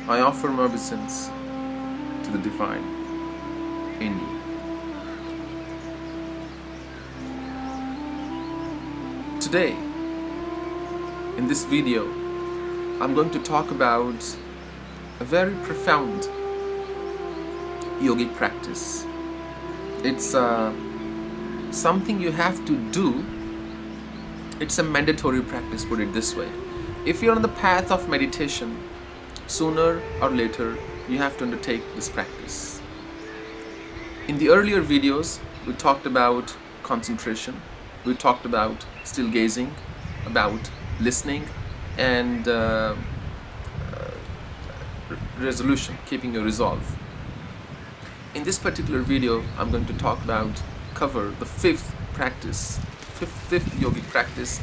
I offer my obeisance to the divine in you. Today, in this video, I'm going to talk about a very profound yogic practice. It's something you have to do. It's a mandatory practice, put it this way. If you're on the path of meditation, sooner or later, you have to undertake this practice. In the earlier videos, we talked about concentration, we talked about still gazing, about listening, and resolution, keeping your resolve. In this particular video, I'm going to cover the fifth yogic practice.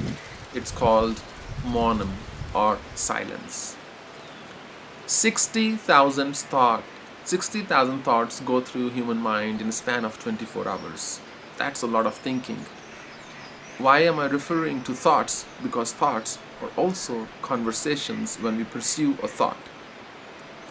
It's called Mauna, or silence. 60,000 thoughts go through human mind in a span of 24 hours. That's a lot of thinking. Why am I referring to thoughts? Because thoughts are also conversations when we pursue a thought.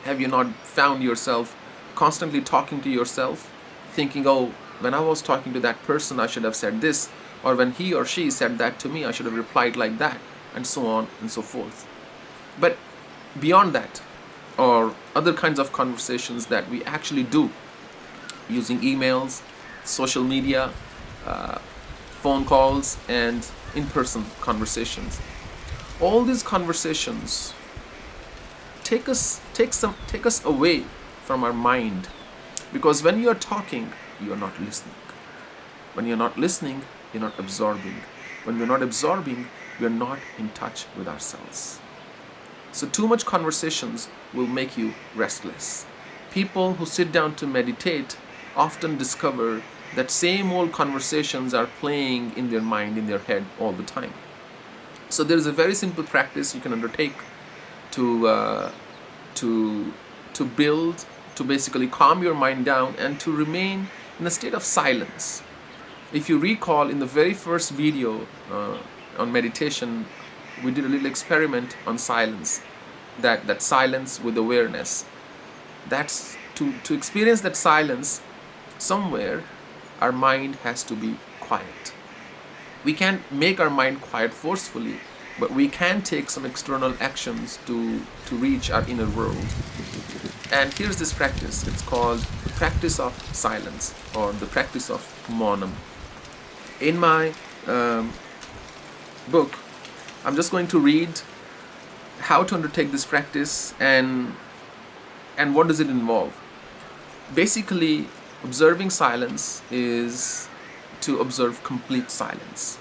Have you not found yourself constantly talking to yourself, thinking, oh, when I was talking to that person, I should have said this, or when he or she said that to me, I should have replied like that, and so on and so forth. But beyond that, or other kinds of conversations that we actually do using emails, social media, phone calls, and in-person conversations. All these conversations take us away from our mind, because when you are talking, you are not listening. When you're not listening, you're not absorbing. When we're not absorbing, we're not in touch with ourselves. So too much conversations will make you restless. People who sit down to meditate often discover that same old conversations are playing in their mind, in their head all the time. So there is a very simple practice you can undertake to basically calm your mind down and to remain in a state of silence. If you recall, in the very first video on meditation, we did a little experiment on silence, that silence with awareness. That's to experience that silence. Somewhere our mind has to be quiet. We can't make our mind quiet forcefully, but we can take some external actions to reach our inner world. And here's this practice. It's called the practice of silence, or the practice of Mauna. In my book, I'm just going to read how to undertake this practice and what does it involve. Basically, observing silence is to observe complete silence,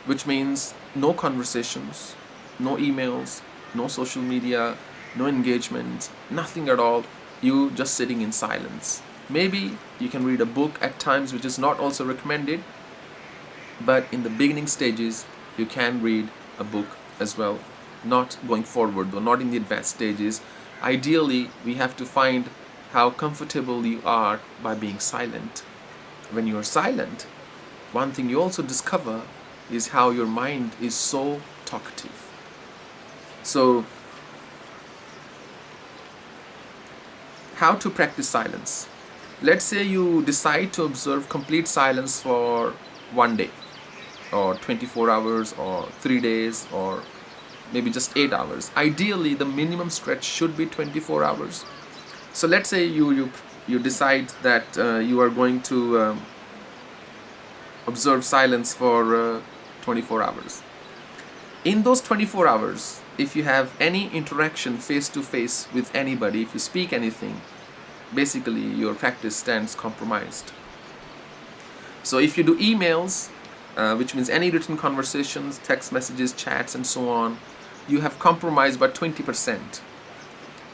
which means no conversations, no emails, no social media, no engagement, nothing at all. You just sitting in silence. Maybe you can read a book at times, which is not also recommended, but in the beginning stages, you can read a book as well. Not going forward, though, not in the advanced stages. Ideally, we have to find how comfortable you are by being silent. When you are silent, one thing you also discover is how your mind is so talkative. So, how to practice silence? Let's say you decide to observe complete silence for one day, or 24 hours, or 3 days, or maybe just 8 hours. Ideally, the minimum stretch should be 24 hours. So let's say you decide that you are going to observe silence for 24 hours. In those 24 hours, if you have any interaction face to face with anybody, if you speak anything, basically your practice stands compromised. So if you do emails, which means any written conversations, text messages, chats, and so on, you have compromised by 20%.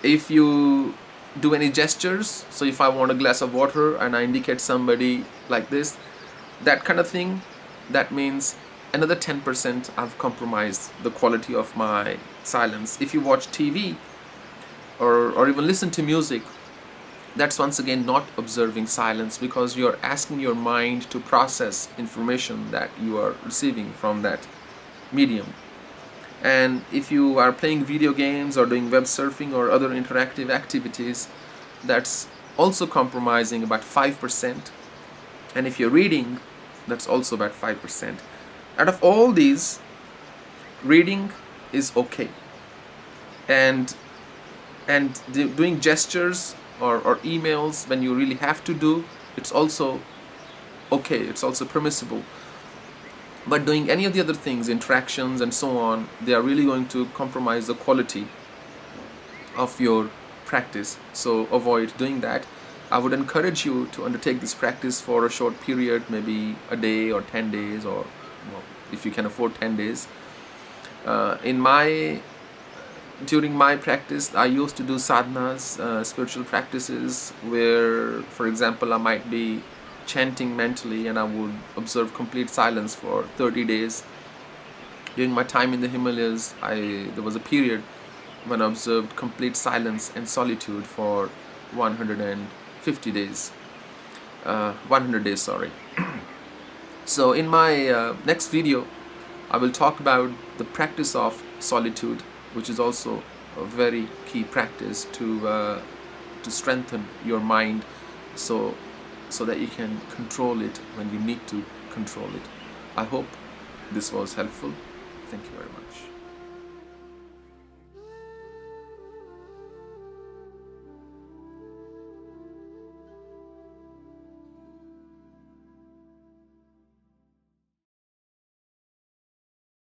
If you do any gestures, so if I want a glass of water and I indicate somebody like this, that kind of thing, that means another 10% I've compromised the quality of my silence. If you watch TV or even listen to music, that's once again not observing silence, because you're asking your mind to process information that you are receiving from that medium. And if you are playing video games or doing web surfing or other interactive activities, that's also compromising about 5%. And if you're reading, that's also about 5%. Out of all these, reading is okay. And doing gestures or emails when you really have to do, it's also okay, it's also permissible. But doing any of the other things, interactions and so on, they are really going to compromise the quality of your practice. So avoid doing that. I would encourage you to undertake this practice for a short period, maybe a day or 10 days, or well, if you can afford 10 days. During my practice, I used to do sadhanas, spiritual practices, where, for example, I might be chanting mentally and I would observe complete silence for 30 days. During my time in the Himalayas, there was a period when I observed complete silence and solitude for 150 days. 100 days, sorry. So in my next video, I will talk about the practice of solitude, which is also a very key practice to strengthen your mind, so that you can control it when you need to control it. I hope this was helpful. Thank you very much.